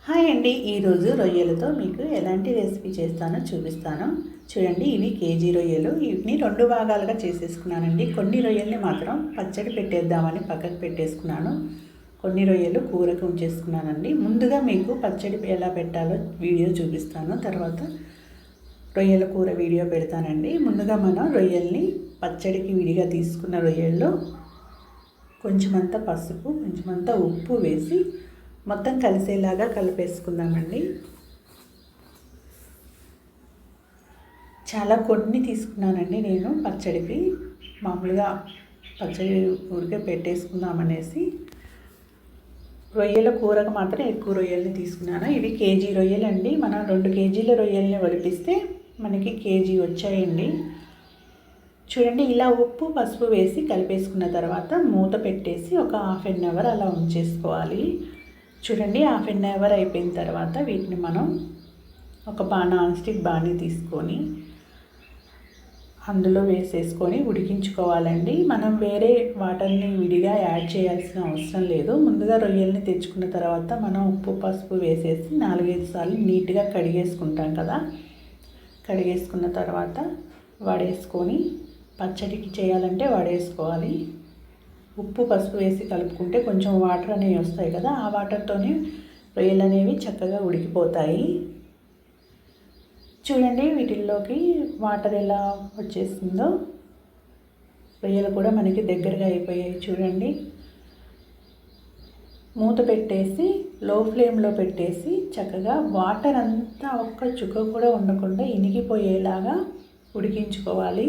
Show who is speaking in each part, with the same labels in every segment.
Speaker 1: Hi అండి, ఈరోజు రొయ్యలతో మీకు ఎలాంటి రెసిపీ చేస్తానో చూపిస్తాను. చూడండి, ఇవి కేజీ రొయ్యలు. వీటిని 2 భాగాలుగా చేసేసుకున్నానండి. కొన్ని రొయ్యల్ని మాత్రం పచ్చడి పెట్టేద్దామని పక్కకు పెట్టేసుకున్నాను. కొన్ని రొయ్యలు కూరకు ఉంచేసుకున్నానండి. ముందుగా మీకు పచ్చడి ఎలా పెట్టాలో వీడియో చూపిస్తాను. తర్వాత రొయ్యల కూర వీడియో పెడతానండి. ముందుగా మనం రొయ్యల్ని పచ్చడికి విడిగా తీసుకున్న రొయ్యల్లో కొంచెమంత పసుపు, కొంచెమంత ఉప్పు వేసి మొత్తం కలిసేలాగా కలిపేసుకుందామండి. చాలా కొన్ని తీసుకున్నానండి నేను పచ్చడికి. మామూలుగా పచ్చడి ఊరికే పెట్టేసుకుందామనేసి రొయ్యల కూరకు మాత్రం ఎక్కువ రొయ్యల్ని తీసుకున్నాను. ఇవి కేజీ రొయ్యలండి. మనం 2 కేజీల రొయ్యల్ని వలిపిస్తే మనకి కేజీ వచ్చాయండి. చూడండి, ఇలా ఉప్పు పసుపు వేసి కలిపేసుకున్న తర్వాత మూత పెట్టేసి ఒక హాఫ్ అన్ అవర్ అలా ఉంచేసుకోవాలి. చూడండి, హాఫ్ అన్ అవర్ అయిపోయిన తర్వాత వీటిని మనం ఒక నాన్ స్టిక్ బాణీ తీసుకొని అందులో వేసేసుకొని ఉడికించుకోవాలండి. మనం వేరే వాటర్ని విడిగా యాడ్ చేయాల్సిన అవసరం లేదు. ముందుగా రొయ్యల్ని తెచ్చుకున్న తర్వాత మనం ఉప్పు పసుపు వేసేసి 4-5 సార్లు నీట్గా కడిగేసుకుంటాం కదా. కడిగేసుకున్న తర్వాత వాడేసుకొని పచ్చడికి చేయాలంటే వాడేసుకోవాలి. ఉప్పు పసుపు వేసి కలుపుకుంటే కొంచెం వాటర్ అనేవి వస్తాయి కదా, ఆ వాటర్తోనే రొయ్యలు అనేవి చక్కగా ఉడికిపోతాయి. చూడండి, వీటిల్లోకి వాటర్ ఎలా వచ్చేసిందో. రొయ్యలు కూడా మనకి దగ్గరగా అయిపోయాయి. చూడండి, మూత పెట్టేసి లో ఫ్లేమ్లో పెట్టేసి చక్కగా వాటర్ అంతా ఒక్క చుక్క కూడా ఉండకుండా ఇనిగిపోయేలాగా ఉడికించుకోవాలి.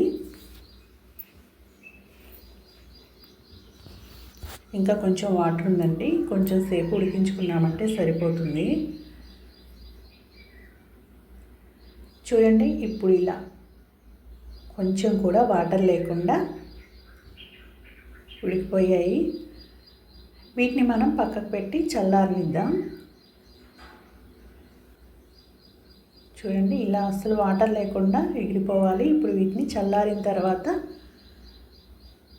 Speaker 1: ఇంకా కొంచెం వాటర్ ఉందండి, కొంచెం సేపు ఉడికించుకున్నామంటే సరిపోతుంది. చూడండి, ఇప్పుడు ఇలా కొంచెం కూడా వాటర్ లేకుండా ఉడికిపోయాయి. వీటిని మనం పక్కకు పెట్టి చల్లారనిద్దాం. చూడండి, ఇలా అసలు వాటర్ లేకుండా ఎగిరిపోవాలి. ఇప్పుడు వీటిని చల్లారిన తర్వాత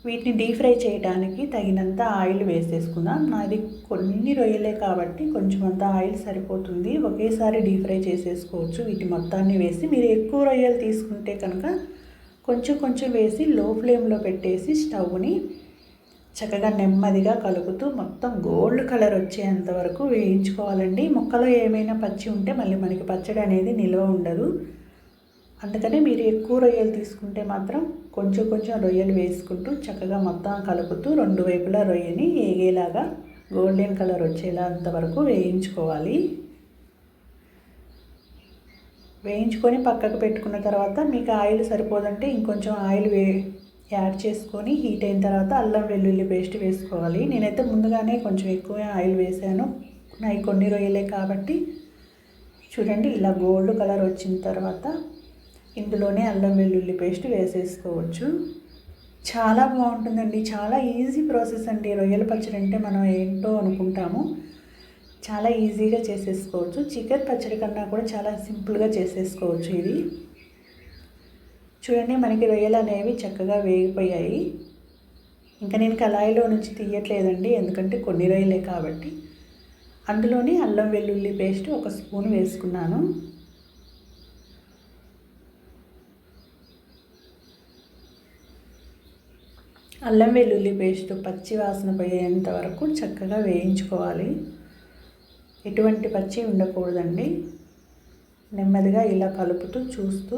Speaker 1: వీటిని డీప్ ఫ్రై చేయడానికి తగినంత ఆయిల్ వేసేసుకుందాం. నాది కొన్ని రొయ్యలే కాబట్టి కొంచెం అంత ఆయిల్ సరిపోతుంది. ఒకేసారి డీప్ ఫ్రై చేసేసుకోవచ్చు. వీటి మొత్తాన్ని వేసి, మీరు ఎక్కువ రొయ్యలు తీసుకుంటే కనుక కొంచెం కొంచెం వేసి లో ఫ్లేమ్లో పెట్టేసి స్టవ్ని చక్కగా నెమ్మదిగా కలుపుతూ మొత్తం గోల్డ్ కలర్ వచ్చేంత వరకు వేయించుకోవాలండి. ముక్కలో ఏమైనా పచ్చి ఉంటే మళ్ళీ మనకి పచ్చడి అనేది నిల్వ ఉండదు. అందుకని మీరు ఎక్కువ రొయ్యలు తీసుకుంటే మాత్రం కొంచెం కొంచెం రొయ్యలు వేసుకుంటూ చక్కగా మొత్తం కలుపుతూ 2 వైపులా రొయ్యని ఏగేలాగా గోల్డెన్ కలర్ వచ్చేలా అంతవరకు వేయించుకోవాలి. వేయించుకొని పక్కకు పెట్టుకున్న తర్వాత మీకు ఆయిల్ సరిపోదంటే ఇంకొంచెం ఆయిల్ యాడ్ చేసుకొని హీట్ అయిన తర్వాత అల్లం వెల్లుల్లి పేస్ట్ వేసుకోవాలి. నేనైతే ముందుగానే కొంచెం ఎక్కువ ఆయిల్ వేసాను, నాయి కొన్ని రొయ్యలే కాబట్టి. చూడండి, ఇలా గోల్డ్ కలర్ వచ్చిన తర్వాత ఇందులోనే అల్లం వెల్లుల్లి పేస్ట్ వేసేసుకోవచ్చు. చాలా బాగుంటుందండి. చాలా ఈజీ ప్రాసెస్ అండి. రొయ్యల పచ్చడి అంటే మనం ఏంటో అనుకుంటాము, చాలా ఈజీగా చేసేసుకోవచ్చు. చికెన్ పచ్చడి కన్నా కూడా చాలా సింపుల్గా చేసేసుకోవచ్చు ఇది. చూడండి, మనకి రొయ్యలు అనేవి చక్కగా వేగిపోయాయి. ఇంకా నేను కళాయిలో నుంచి తీయట్లేదండి, ఎందుకంటే కొన్ని రొయ్యలే కాబట్టి. అందులోని అల్లం వెల్లుల్లి పేస్ట్ 1 స్పూన్ వేసుకున్నాను. అల్లం వెల్లుల్లి పేస్ట్ పచ్చి వాసన పోయేంత వరకు చక్కగా వేయించుకోవాలి. ఎటువంటి పచ్చి ఉండకూడదండి. నెమ్మదిగా ఇలా కలుపుతూ చూస్తూ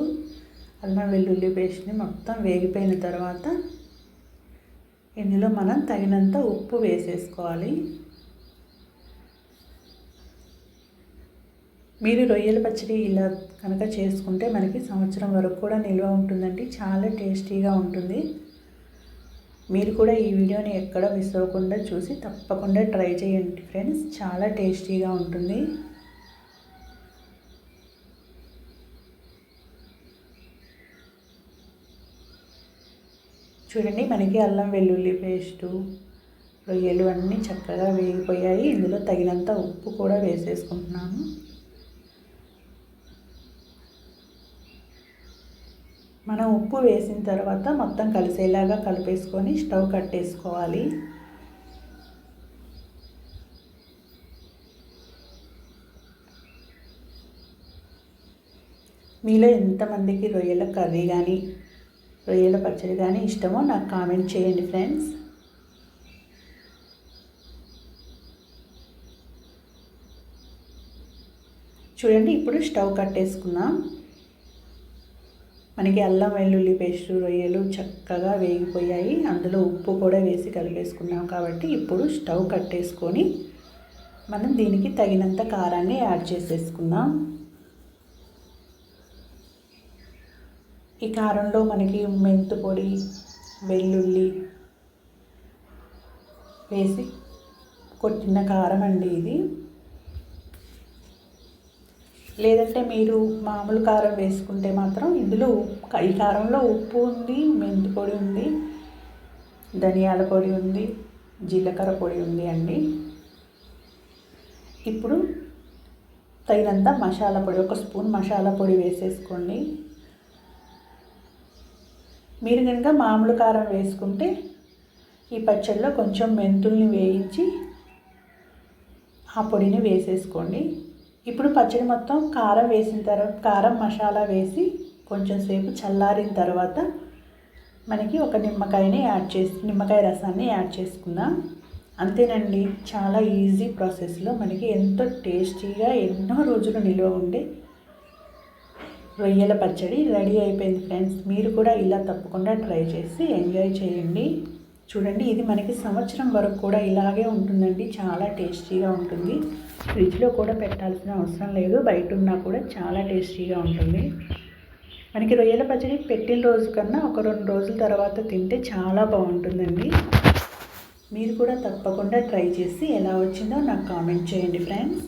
Speaker 1: అల్లం వెల్లుల్లి పేస్ట్ని మొత్తం వేగిపోయిన తర్వాత ఇందులో మనం తగినంత ఉప్పు వేసేసుకోవాలి. మీరు రొయ్యల పచ్చడి ఇలా కనుక చేసుకుంటే మనకి సంవత్సరం వరకు కూడా నిల్వ ఉంటుందండి. చాలా టేస్టీగా ఉంటుంది. మీరు కూడా ఈ వీడియోని ఎక్కడ మిస్ అవ్వకుండా చూసి తప్పకుండా ట్రై చేయండి ఫ్రెండ్స్. చాలా టేస్టీగా ఉంటుంది. చూడండి, మనకి అల్లం వెల్లుల్లి పేస్టు రొయ్యలు అన్నీ చక్కగా వేగిపోయాయి. ఇందులో తగినంత ఉప్పు కూడా వేసేసుకుంటున్నాను. మనం ఉప్పు వేసిన తర్వాత మొత్తం కలిసేలాగా కలిపేసుకొని స్టవ్ కట్టేసుకోవాలి. మీలో ఎంతమందికి రొయ్యల కర్రీ కానీ రొయ్యల పచ్చడి కానీ ఇష్టమో నాకు కామెంట్ చేయండి ఫ్రెండ్స్. చూడండి, ఇప్పుడు స్టవ్ కట్టేసుకుందాం. మనకి అల్లం వెల్లుల్లి పేస్ట్ రొయ్యలు చక్కగా వేగిపోయాయి. అందులో ఉప్పు కూడా వేసి కలిపేసుకున్నాం కాబట్టి ఇప్పుడు స్టవ్ కట్టేసుకొని మనం దీనికి తగినంత కారాన్ని యాడ్ చేసేసుకుందాం. ఈ కారంలో మనకి మెంతు పొడి, వెల్లుల్లి వేసి కొట్టిన కారం అండి ఇది. లేదంటే మీరు మామూలు కారం వేసుకుంటే మాత్రం ఇందులో ఈ కారంలో ఉప్పు ఉంది, మెంతు పొడి ఉంది, ధనియాల పొడి ఉంది, జీలకర్ర పొడి ఉంది అండి. ఇప్పుడు తగినంత మసాలా పొడి, 1 స్పూన్ మసాలా పొడి వేసేసుకోండి. మీరు కనుక మామూలు కారం వేసుకుంటే ఈ పచ్చడిలో కొంచెం మెంతుల్ని వేయించి ఆ పొడిని వేసేసుకోండి. ఇప్పుడు పచ్చడి మొత్తం కారం వేసిన తర్వాత కారం మసాలా వేసి కొంచెం సేపు చల్లారిన తర్వాత మనకి ఒక నిమ్మకాయ రసాన్ని యాడ్ చేసుకుందాం. అంతేనండి, చాలా ఈజీ ప్రాసెస్లో మనకి ఎంతో టేస్టీగా ఎన్నో రోజులు నిల్వ ఉండే రొయ్యల పచ్చడి రెడీ అయిపోయింది ఫ్రెండ్స్. మీరు కూడా ఇలా తప్పకుండా ట్రై చేసి ఎంజాయ్ చేయండి. చూడండి, ఇది మనకి సంవత్సరం వరకు కూడా ఇలాగే ఉంటుందండి. చాలా టేస్టీగా ఉంటుంది. ఫ్రిడ్జ్లో కూడా పెట్టాల్సిన అవసరం లేదు, బయట ఉన్నా కూడా చాలా టేస్టీగా ఉంటుంది. మనకి రొయ్యల పచ్చడి పెట్టిన రోజు కన్నా ఒక 2 రోజుల తర్వాత తింటే చాలా బాగుంటుందండి. మీరు కూడా తప్పకుండా ట్రై చేసి ఎలా వచ్చిందో నాకు కామెంట్ చేయండి ఫ్రెండ్స్.